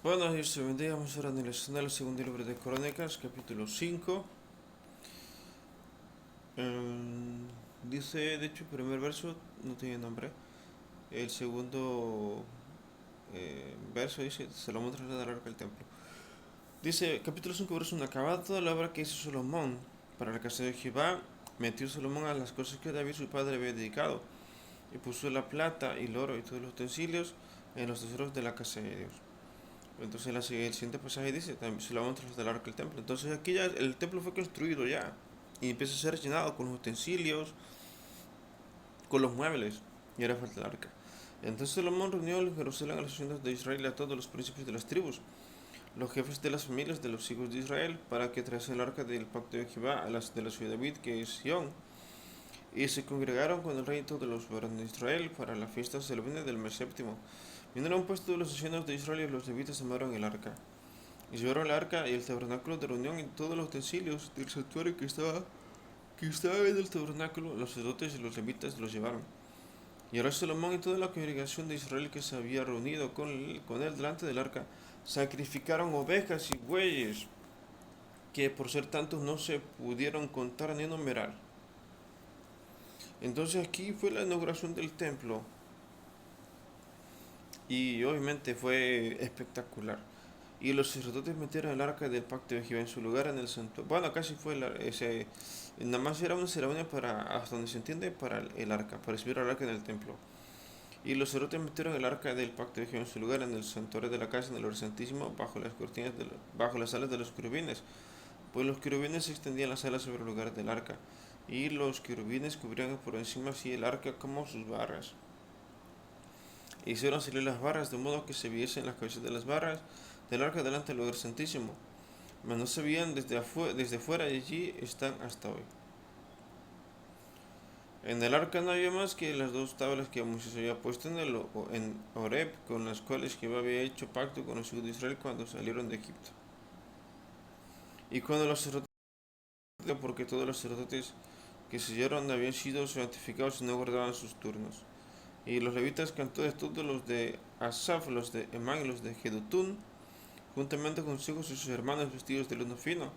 Bueno, Dios te bendiga. Vamos ahora en el segundo libro de Crónicas, capítulo 5. Dice, de hecho, el primer verso no tiene nombre. El segundo verso dice: Salomón traslada el arca al templo. Dice, capítulo 5, verso 1: Acabada toda la obra que hizo Salomón para la casa de Jehová, metió Salomón a las cosas que David su padre había dedicado, y puso la plata y el oro y todos los utensilios en los tesoros de la casa de Dios. Entonces el siguiente pasaje dice, también se lo vamos a trasladar al templo. Entonces aquí ya el templo fue construido ya y empieza a ser llenado con los utensilios, con los muebles, y ahora falta el arca. Entonces Salomón reunió en Jerusalén a los haciendas de Israel y a todos los príncipes de las tribus, los jefes de las familias de los hijos de Israel, para que trajesen el arca del pacto de Jehová a las de la ciudad de David, que es Sión. Y se congregaron con el rey todos los varones de Israel para la fiesta solemne del mes séptimo. Vinieron pues todos los ancianos de Israel y los levitas tomaron el arca. Y llevaron el arca y el tabernáculo de reunión y todos los utensilios del santuario que estaba en el tabernáculo, los sacerdotes y los levitas los llevaron. Y ahora Salomón y toda la congregación de Israel que se había reunido con él delante del arca, sacrificaron ovejas y bueyes, que por ser tantos no se pudieron contar ni enumerar. Entonces aquí fue la inauguración del templo y obviamente fue espectacular. Y los sacerdotes metieron el arca del pacto de Jehová en su lugar en el santuario. Bueno, casi fue nada más era una ceremonia para, hasta donde se entiende, para el arca, para recibir el arca en el templo. Y los sacerdotes metieron el arca del pacto de Jehová en su lugar en el santuario de la casa, en el lugar santísimo, bajo las cortinas, bajo las alas de los querubines. Pues los querubines extendían las alas sobre el lugar del arca. Y los querubines cubrían por encima así el arca como sus barras. Hicieron salir las barras de modo que se viesen las cabezas de las barras del arca delante del lugar santísimo, mas no se veían desde fuera y allí están hasta hoy. En el arca no había más que las dos tablas que Moisés había puesto en Horeb, con las cuales Jehová había hecho pacto con los hijos de Israel cuando salieron de Egipto. Y cuando los sacerdotes, porque todos los sacerdotes que sellaron habían sido santificados y no guardaban sus turnos. Y los levitas cantores, todos los de Asaf, los de Emán y los de Jedutún, juntamente con sus hijos y sus hermanos vestidos de lino fino,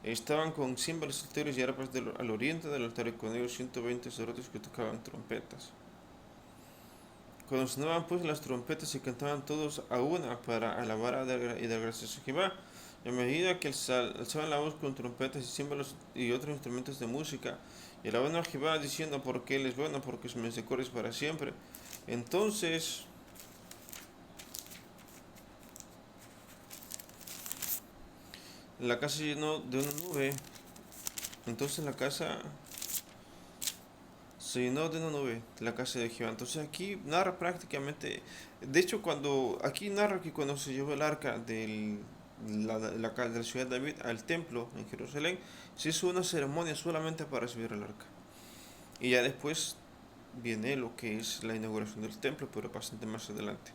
estaban con címbalos, salterios y arpas al oriente del altar y con ellos 120 sacerdotes que tocaban trompetas. Cuando sonaban pues las trompetas y cantaban todos a una para alabar y dar gracias a Jehová, y a medida que alzaban la voz con trompetas y címbalos y otros instrumentos de música, y alababan a Jehová diciendo, porque Él es bueno, porque su misericordia es para siempre. Entonces la casa se llenó de una nube. Entonces la casa se llenó de una nube, la casa de Jehová. Entonces aquí narra prácticamente, de hecho cuando aquí narra que cuando se llevó el arca de la ciudad de David al templo en Jerusalén, se hizo una ceremonia solamente para recibir el arca. Y ya después viene lo que es la inauguración del templo, pero bastante más adelante.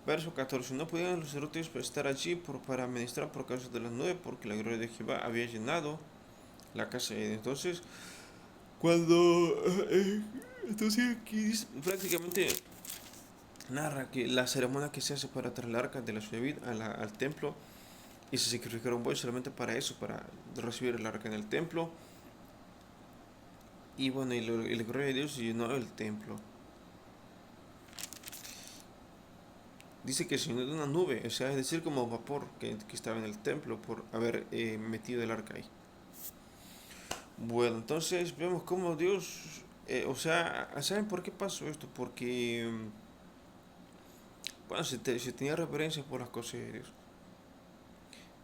Verso 14. No podían los sacerdotes estar allí para ministrar por causa de la nube, porque la gloria de Jehová había llenado la casa. Entonces, cuando... entonces aquí prácticamente narra que la ceremonia que se hace para traer el arca de la ciudad de David al templo, y se sacrificaron bueyes solamente para eso, para recibir el arca en el templo. Y bueno, y la gloria de Dios llenó el templo. Dice que se llenó de una nube, o sea, es decir, como vapor que estaba en el templo por haber metido el arca ahí. Bueno, entonces vemos cómo Dios, o sea, ¿saben por qué pasó esto? Porque, bueno, se tenía reverencia por las cosas de Dios.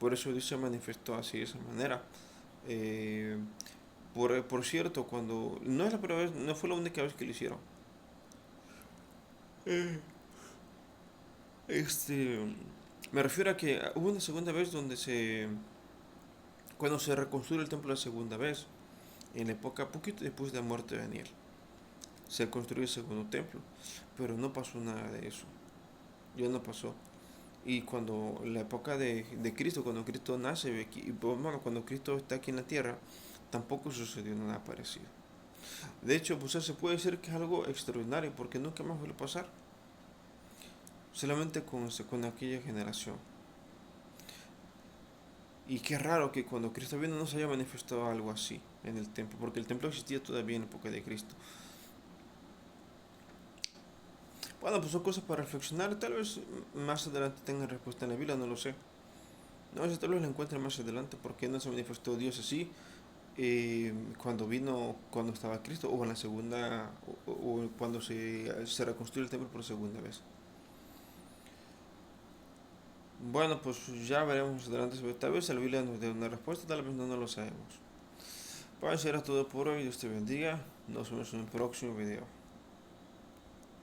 Por eso Dios se manifestó así de esa manera. Eh, por cierto, cuando no es la primera vez, no fue la única vez que lo hicieron. Eh, Este, me refiero a que hubo una segunda vez cuando se reconstruyó el templo la segunda vez, en la época poquito después de la muerte de Daniel, se construyó el segundo templo, pero no pasó nada de eso, ya no pasó. Y cuando la época de Cristo, cuando Cristo nace, bueno, cuando Cristo está aquí en la tierra, tampoco sucedió nada parecido. De hecho, pues se puede decir que es algo extraordinario, porque nunca más vuelve a pasar, solamente con aquella generación. Y qué raro que cuando Cristo vino no se haya manifestado algo así en el templo, porque el templo existía todavía en la época de Cristo. Bueno, pues son cosas para reflexionar, tal vez más adelante tengan respuesta en la Biblia, no lo sé. No sé, tal vez la encuentren más adelante, porque no se manifestó Dios así cuando vino, cuando estaba Cristo, o en la segunda, o cuando se reconstruyó el templo por segunda vez. Bueno, pues ya veremos más adelante, tal vez la Biblia nos dé una respuesta, tal vez no lo sabemos. Pues eso era todo por hoy, Dios te bendiga, nos vemos en el próximo video.